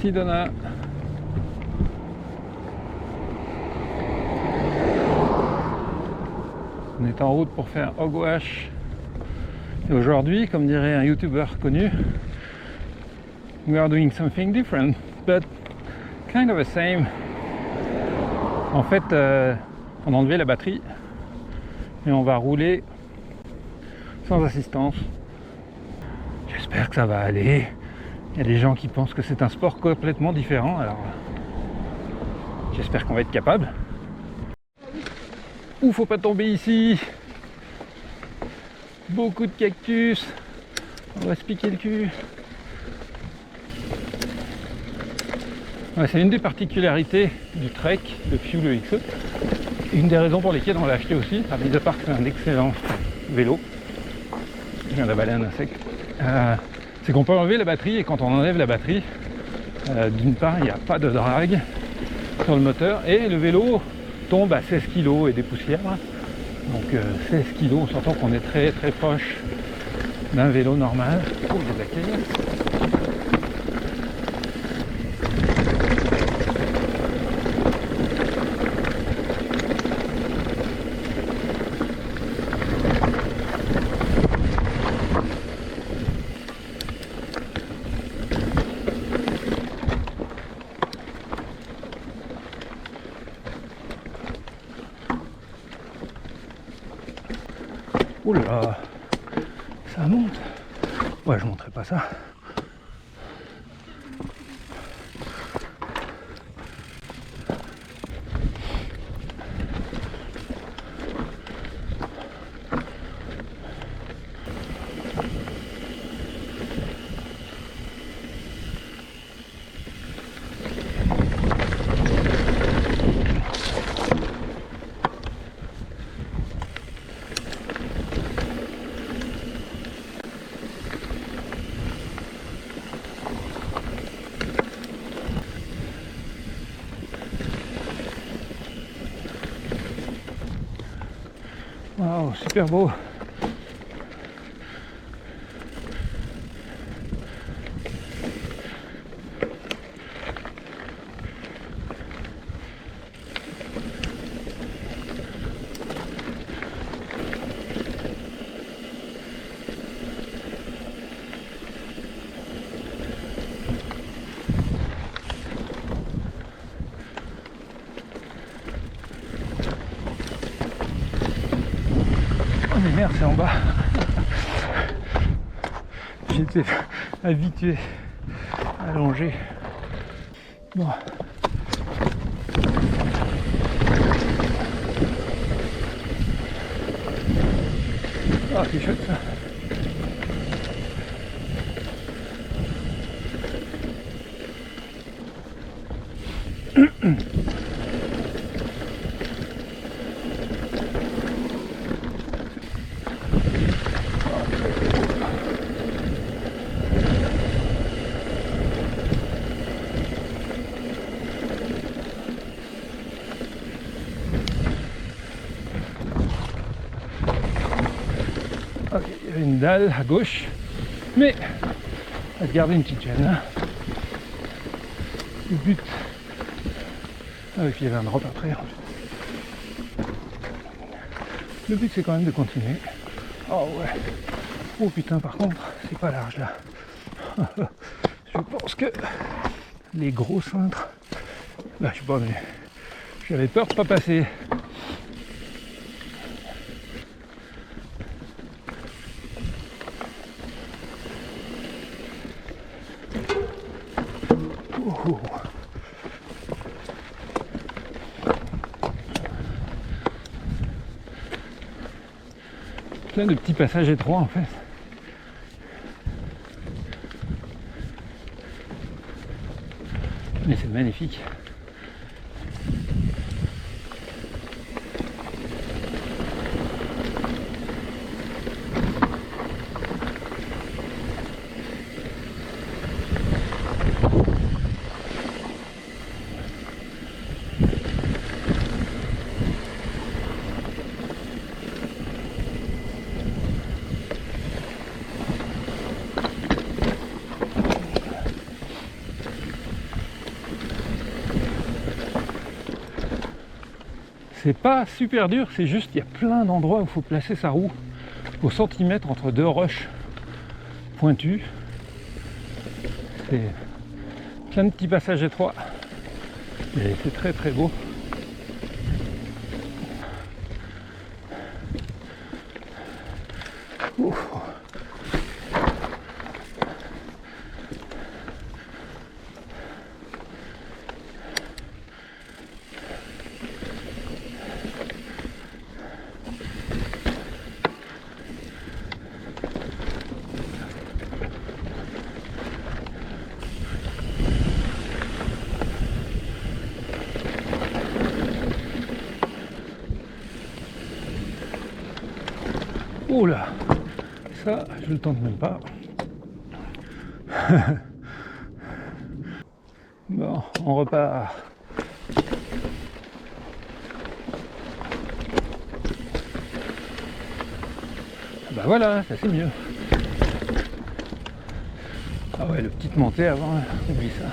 Merci Donna. On est en route pour faire Hogwash. Et aujourd'hui, comme dirait un YouTuber connu, we are doing something different, but kind of the same. En fait, on a enlevé la batterie et on va rouler sans assistance. J'espère que ça va aller. Il y a des gens qui pensent que c'est un sport complètement différent, alors j'espère qu'on va être capable. Ouh, faut pas tomber ici. Beaucoup de cactus. On va se piquer le cul. Ouais, c'est une des particularités du Trek, le Fuel EXE. Une des raisons pour lesquelles on l'a acheté aussi, mis à part que c'est un excellent vélo. Je viens d'avaler un insecte. C'est qu'on peut enlever la batterie, et quand on enlève la batterie, d'une part il n'y a pas de drag sur le moteur et le vélo tombe à 16 kg et des poussières. Donc 16 kg, surtout qu'on est très très proche d'un vélo normal. Oh, il y a de la caillasse. Ouh là, ça monte. Ouais, je montrerai pas ça. Waouh, super beau. Oh mais merde, c'est en bas. J'étais habitué à longer. Bon. Ah, c'est chouette ça. Ok, il y avait une dalle à gauche, mais on va garder une petite chaîne là. Le but. Ah oui, puis il y avait un drop après. Le but c'est quand même de continuer. Oh ouais. Oh putain, par contre, c'est pas large là. Je pense que les gros cintres. Là, je sais pas, mais j'avais peur de pas passer. Oh. Plein de petits passages étroits en fait. Mais c'est magnifique. C'est pas super dur, c'est juste il y a plein d'endroits où il faut placer sa roue au centimètre entre deux roches pointues. C'est plein de petits passages étroits et c'est très très beau. Ouf. Oh là, ça je le tente même pas. Bon, on repart. Bah voilà, ça c'est mieux. Ah ouais, le petite montée avant, oublie ça.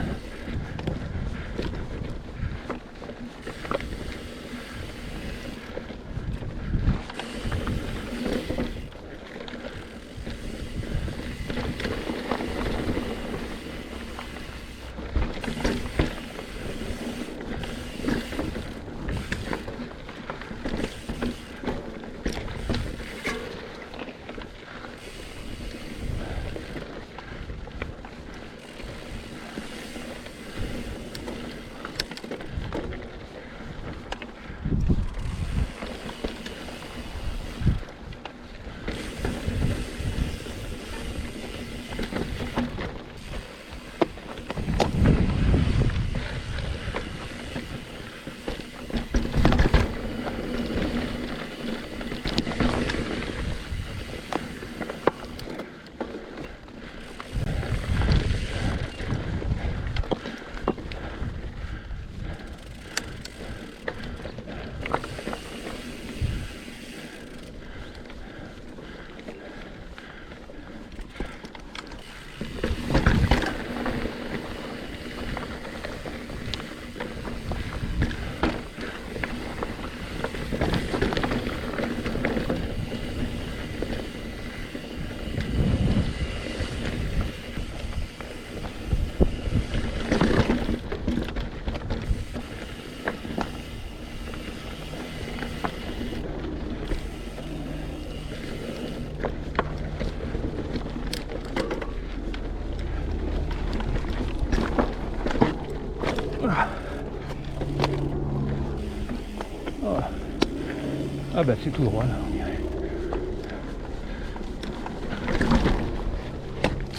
Ah bah c'est tout droit là.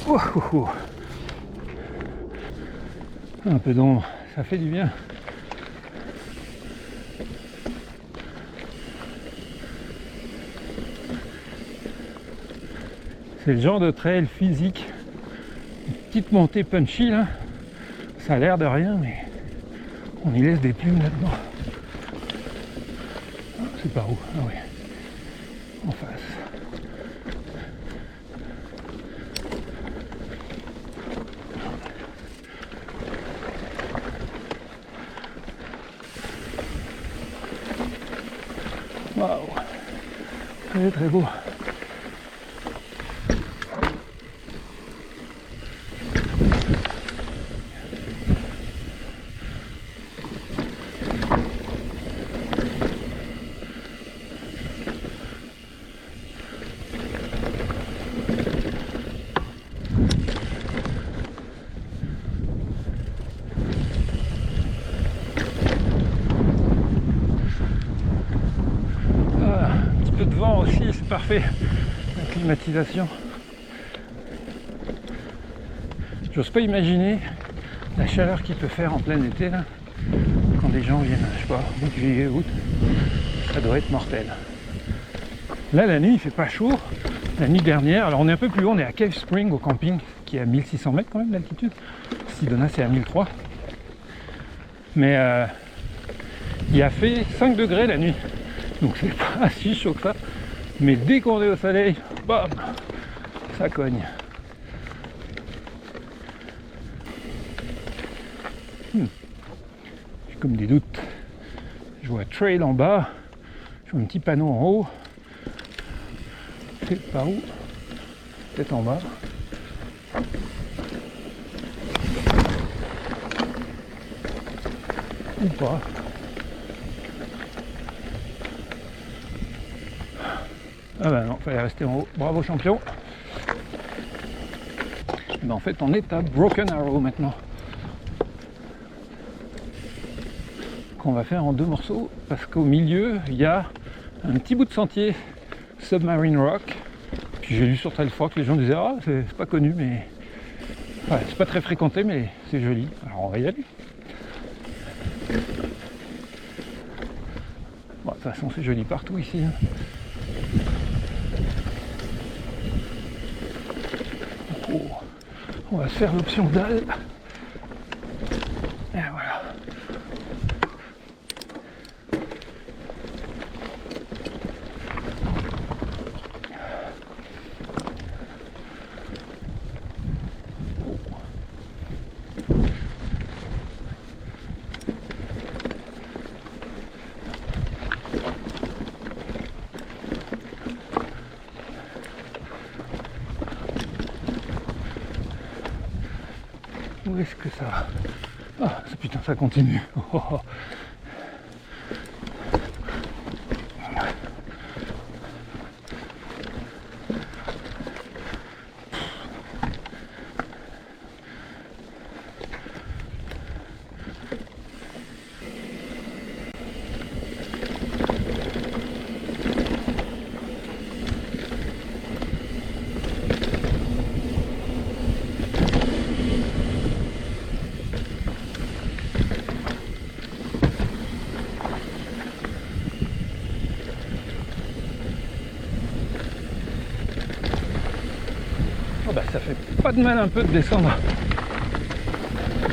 Oh, oh, oh. Un peu d'ombre, ça fait du bien. C'est le genre de trail physique, une petite montée punchy là. Ça a l'air de rien, mais on y laisse des plumes là-dedans. Ah, c'est par où? Ah oui, en face. Waouh, très très beau. De vent aussi, c'est parfait. La climatisation. J'ose pas imaginer la chaleur qu'il peut faire en plein été là, quand des gens viennent, je sais pas, août, juillet, août. Ça doit être mortel. Là la nuit il fait pas chaud. La nuit dernière, alors on est un peu plus haut, on est à Cave Spring au camping qui est à 1600 mètres quand même d'altitude. Sedona c'est à 1003. Mais il a fait 5 degrés la nuit. Donc c'est pas si chaud que ça, mais dès qu'on est au soleil, bam, ça cogne. J'ai comme des doutes. Je Je vois trail en bas, je vois un petit panneau en haut. C'est par où? Peut-être en bas. Ou pas. Ah bah non, fallait rester en haut. Bravo champion. Ben en fait on est à Broken Arrow maintenant. Qu'on va faire en 2 morceaux parce qu'au milieu il y a un petit bout de sentier Submarine Rock. Puis j'ai lu sur Trailforks que les gens disaient ah c'est pas connu mais ouais, c'est pas très fréquenté mais c'est joli. Alors on va y aller. Bon, de toute façon c'est joli partout ici. Hein. Oh. On va se faire l'option dalle. Et voilà. Où est-ce que ça va? Ah, putain, ça continue. Oh, oh. Oh bah ça fait pas de mal un peu de descendre.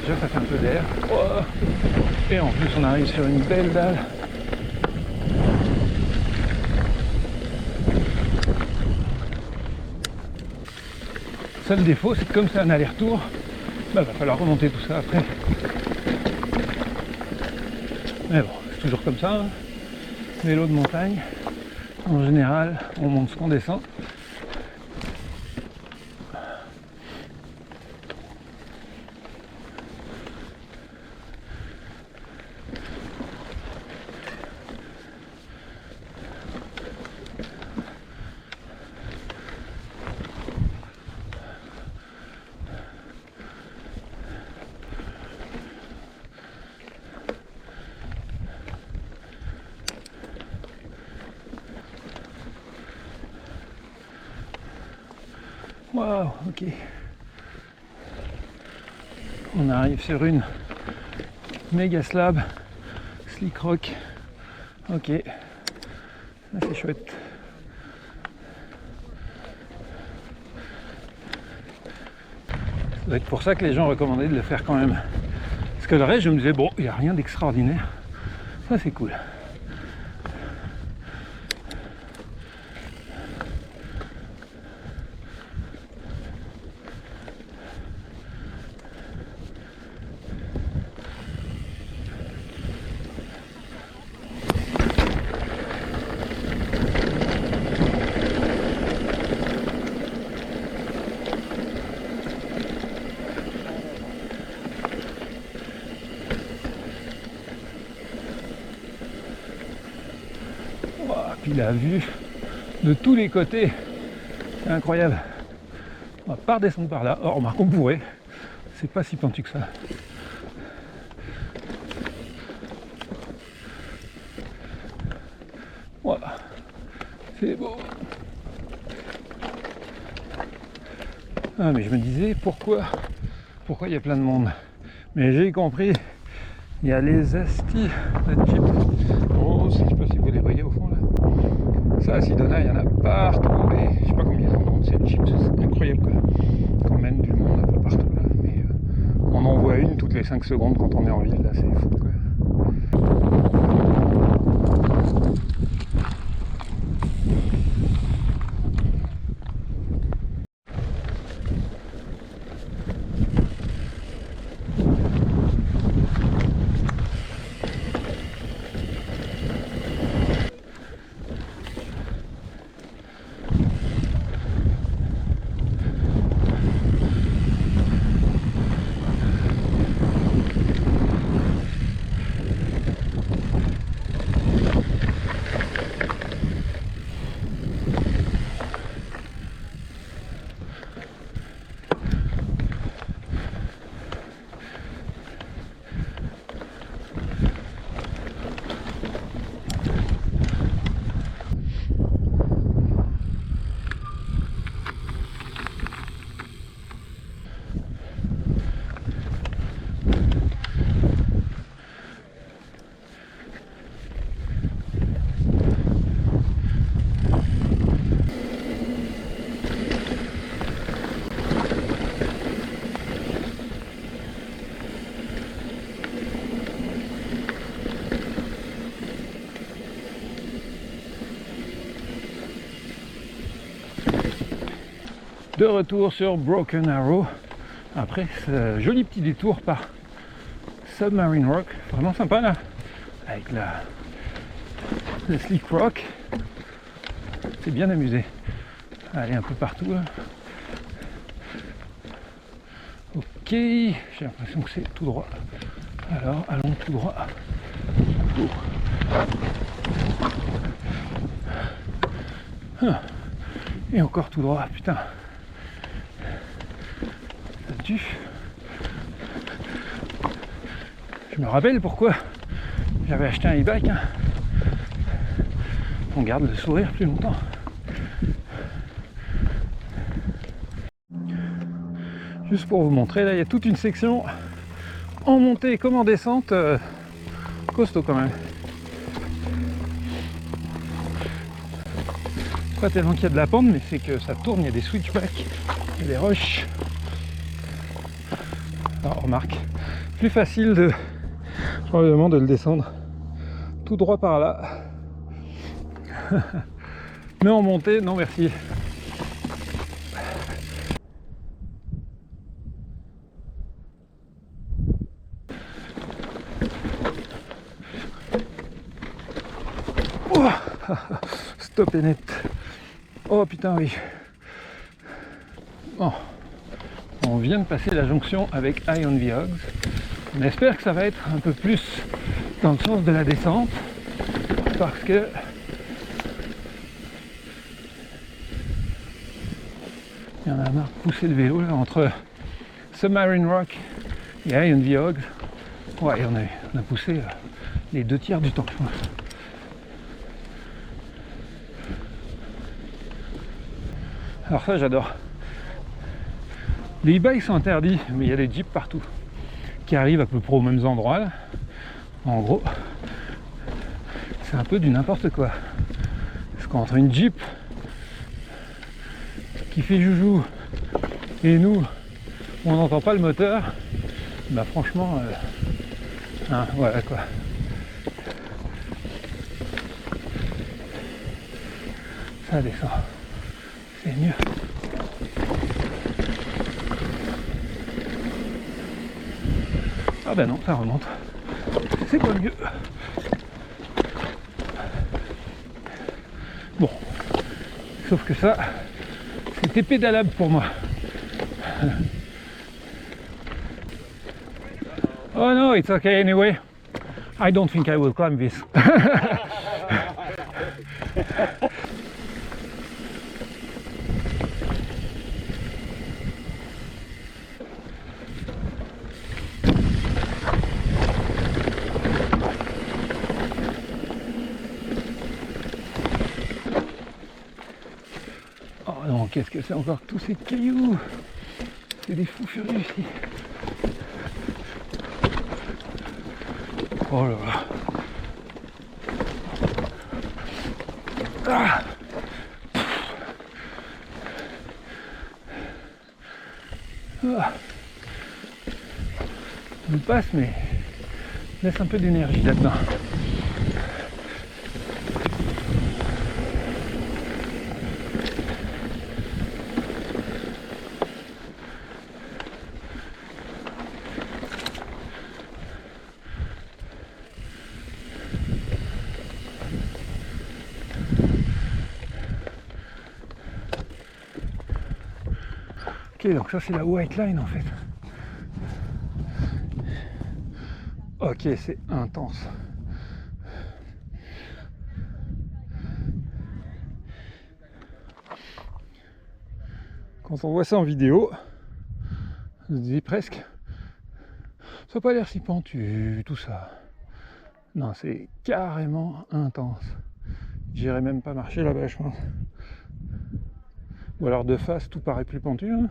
Déjà ça fait un peu d'air. Oh. Et en plus on arrive sur une belle dalle. Seul défaut c'est que comme c'est un aller-retour, bah va falloir remonter tout ça après. Mais bon, c'est toujours comme ça. Hein. Vélo de montagne, en général on monte ce qu'on descend. Waouh, ok. On arrive sur une méga slab, slick rock. Ok, ça c'est chouette. Ça doit être pour ça que les gens recommandaient de le faire quand même. Parce que le reste, je me disais, bon, il n'y a rien d'extraordinaire. Ça c'est cool. Puis la vue de tous les côtés, c'est incroyable. On va pas redescendre par là. Oh, remarque, on pourrait. C'est pas si pentu que ça. Voilà. C'est beau. Ah, mais je me disais, pourquoi il y a plein de monde? Mais j'ai compris. Il y a les astis de Jeep. Oh, je sais pas si vous les voyez au fond là. Ça, à Sedona, il y en a partout. Et je sais pas combien ils en ont. C'est Jeep, c'est incroyable quoi. Qu'on mène du monde un peu partout là. Mais on en voit une toutes les 5 secondes quand on est en ville. Là, c'est fou quoi. De retour sur Broken Arrow après ce joli petit détour par Submarine Rock, vraiment sympa là, avec le Slick Rock. C'est bien amusé. Aller un peu partout là. Ok, j'ai l'impression que c'est tout droit. Alors allons tout droit. Et encore tout droit, putain. Ça tue. Je me rappelle pourquoi j'avais acheté un e-bike. Hein. On garde le sourire plus longtemps. Juste pour vous montrer, là il y a toute une section en montée comme en descente, costaud quand même. Pas tellement qu'il y a de la pente, mais c'est que ça tourne, il y a des switchbacks, il y a des rushs. Alors remarque, plus facile de probablement de le descendre tout droit par là. Mais en montée, non merci. Oh, stop et net. Oh putain oui. Bon. On vient de passer la jonction avec High on the Hogs. On espère que ça va être un peu plus dans le sens de la descente. Parce que il y en a marre de pousser le vélo là, entre Submarine Rock et High on the Hogs. Ouais, on a poussé les 2/3 du temps, je pense. Alors ça j'adore. Les e-bikes sont interdits, mais il y a des jeeps partout qui arrivent à peu près aux mêmes endroits là. En gros, c'est un peu du n'importe quoi. Parce qu'entre une jeep qui fait joujou et nous, on n'entend pas le moteur, bah franchement, hein, voilà quoi. Ça descend, c'est mieux. Ah ben non, ça remonte. C'est pas mieux. Bon. Sauf que ça, c'était pédalable pour moi. Oh no, it's okay anyway. I don't think I will climb this. Oh non, qu'est-ce que c'est encore que tous ces cailloux? C'est des fous furieux ici. Oh là là. Ah. Ah. Je passe, mais laisse un peu d'énergie là-dedans. Ok, donc ça c'est la white line en fait. Ok, c'est intense. Quand on voit ça en vidéo, on se dit presque, ça n'a pas l'air si pentu, tout ça. Non, c'est carrément intense. J'irais même pas marcher là-bas, je pense. Ou alors de face, tout paraît plus pentu, hein,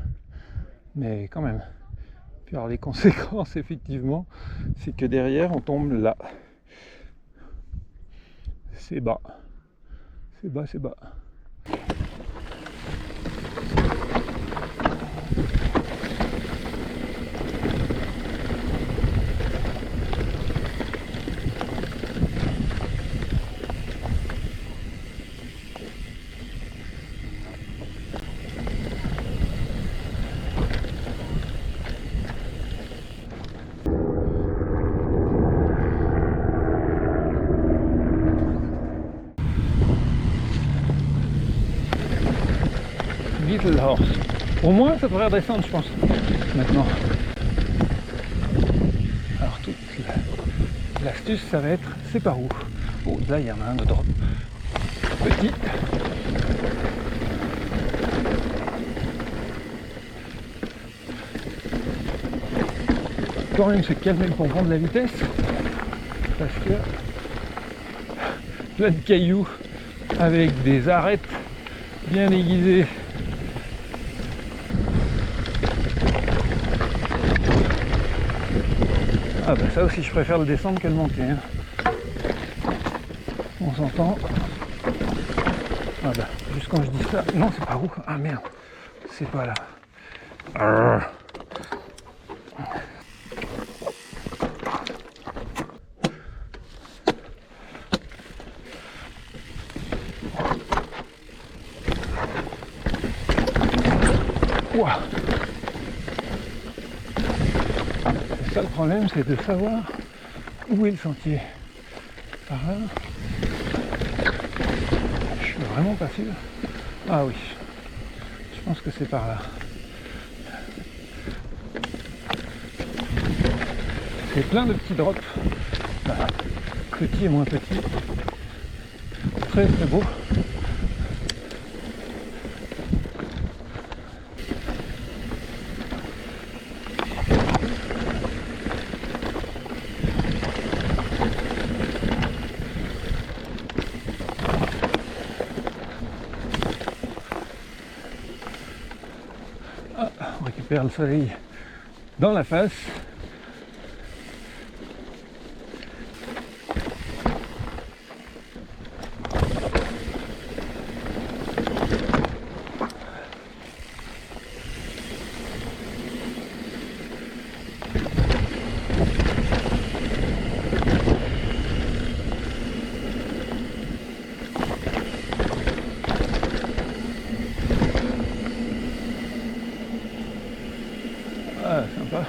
mais quand même. Puis alors les conséquences, effectivement, c'est que derrière, on tombe là. C'est bas. C'est bas, c'est bas. Little Horse. Au moins ça devrait redescendre je pense maintenant. Alors toute l'astuce ça va être c'est par où. Oh là il y en a un autre petit. Quand même se calmer pour prendre de la vitesse parce que plein de cailloux avec des arêtes bien aiguisées. Ah bah ça aussi je préfère le descendre que le monter hein. On s'entend. Ah bah juste quand je dis ça, non c'est pas où. Ah merde, c'est pas là. Arrgh. Ouah. C'est ça le problème, c'est de savoir où est le sentier. Par là. Je suis vraiment pas sûr. Ah oui. Je pense que c'est par là. C'est plein de petits drops. Voilà. Petits et moins petits. Très très beau. Ah, on récupère le soleil dans la face. Ah, sympa.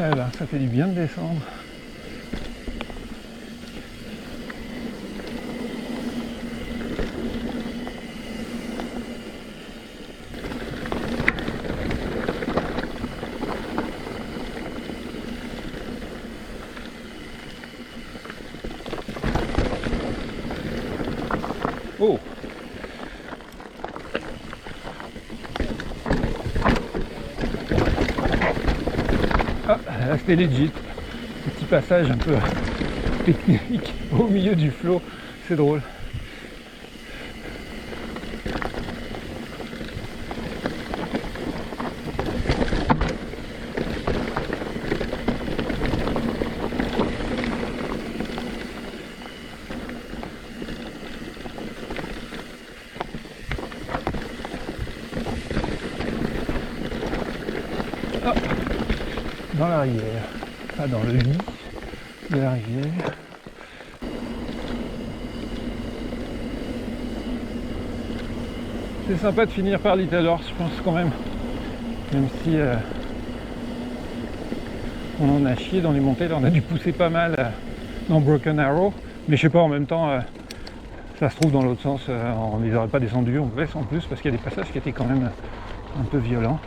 Eh ben, ça fait du bien de descendre. Oh! Ah, là c'était legit. Petit passage un peu technique au milieu du flot, c'est drôle. Ah, dans la rivière, pas dans le lit de la rivière. C'est sympa de finir par Little Horse, je pense quand même si on en a chié dans les montées, là on a dû pousser pas mal dans Broken Arrow, mais je sais pas, en même temps ça se trouve dans l'autre sens, on les aurait pas descendus en plus parce qu'il y a des passages qui étaient quand même un peu violents.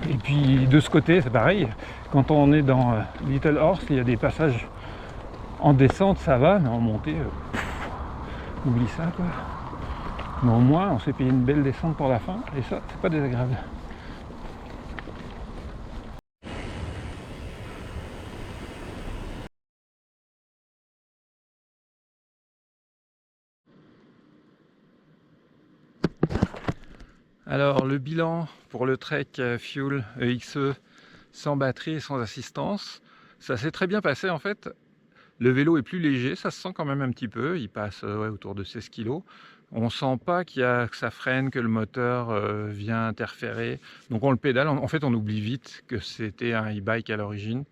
Et puis de ce côté c'est pareil, quand on est dans Little Horse, il y a des passages en descente ça va, mais en montée oublie ça quoi. Mais au moins on s'est payé une belle descente pour la fin et ça c'est pas désagréable. Alors le bilan pour le Trek Fuel EXE sans batterie et sans assistance. Ça s'est très bien passé en fait. Le vélo est plus léger, ça se sent quand même un petit peu, il passe ouais, autour de 16 kg. On sent pas que ça freine, que le moteur vient interférer. Donc on le pédale, en fait on oublie vite que c'était un e-bike à l'origine.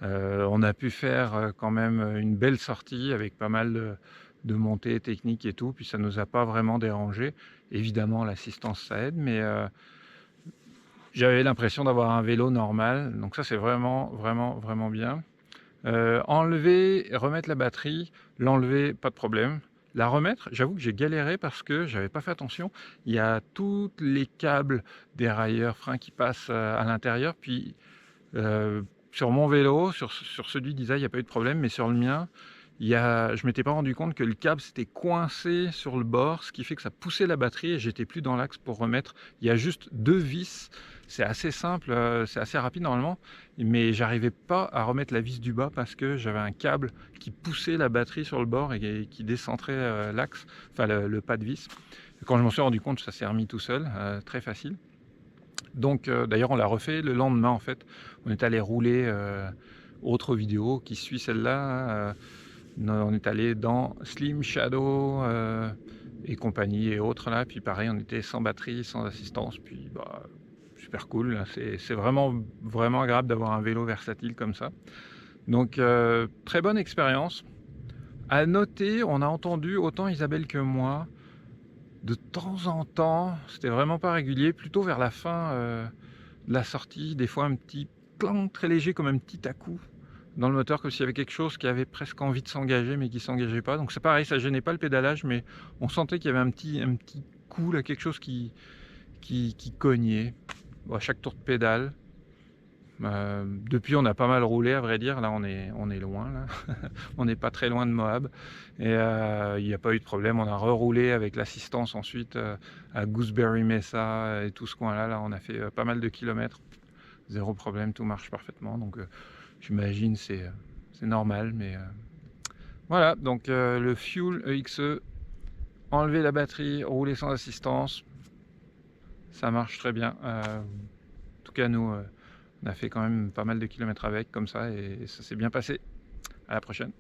On a pu faire quand même une belle sortie avec pas mal de montées techniques et tout, puis ça nous a pas vraiment dérangé. Évidemment l'assistance ça aide, mais j'avais l'impression d'avoir un vélo normal, donc ça c'est vraiment bien. Enlever, remettre la batterie, l'enlever, pas de problème. La remettre, j'avoue que j'ai galéré parce que j'avais pas fait attention. Il y a tous les câbles dérailleurs, freins qui passent à l'intérieur. Puis sur mon vélo, sur celui d'Isa, il n'y a pas eu de problème, mais sur le mien, je m'étais pas rendu compte que le câble s'était coincé sur le bord, ce qui fait que ça poussait la batterie et j'étais plus dans l'axe pour remettre. Il y a juste 2 vis, c'est assez simple, c'est assez rapide normalement, mais j'arrivais pas à remettre la vis du bas parce que j'avais un câble qui poussait la batterie sur le bord et qui décentrait l'axe, enfin le pas de vis. Quand je m'en suis rendu compte, ça s'est remis tout seul, très facile. Donc d'ailleurs on l'a refait le lendemain en fait, on est allé rouler autre vidéo qui suit celle-là. On est allé dans Slim Shadow et compagnie et autres là, puis pareil on était sans batterie, sans assistance, puis bah, super cool, c'est vraiment agréable d'avoir un vélo versatile comme ça. Donc très bonne expérience. À noter, on a entendu autant Isabelle que moi, de temps en temps, c'était vraiment pas régulier, plutôt vers la fin de la sortie, des fois un petit clang très léger comme un petit à-coup dans le moteur, comme s'il y avait quelque chose qui avait presque envie de s'engager mais qui s'engageait pas. Donc c'est pareil, ça gênait pas le pédalage, mais on sentait qu'il y avait un petit coup là, quelque chose qui cognait. Bon, à chaque tour de pédale. Depuis on a pas mal roulé à vrai dire, là on est loin là. On n'est pas très loin de Moab et il n'y a pas eu de problème, on a reroulé avec l'assistance ensuite à Gooseberry Mesa et tout ce coin là, on a fait pas mal de kilomètres, zéro problème, tout marche parfaitement, donc j'imagine c'est normal, mais voilà, donc le Fuel EXE, enlever la batterie, rouler sans assistance, ça marche très bien. En tout cas nous on a fait quand même pas mal de kilomètres avec comme ça et ça s'est bien passé. À la prochaine.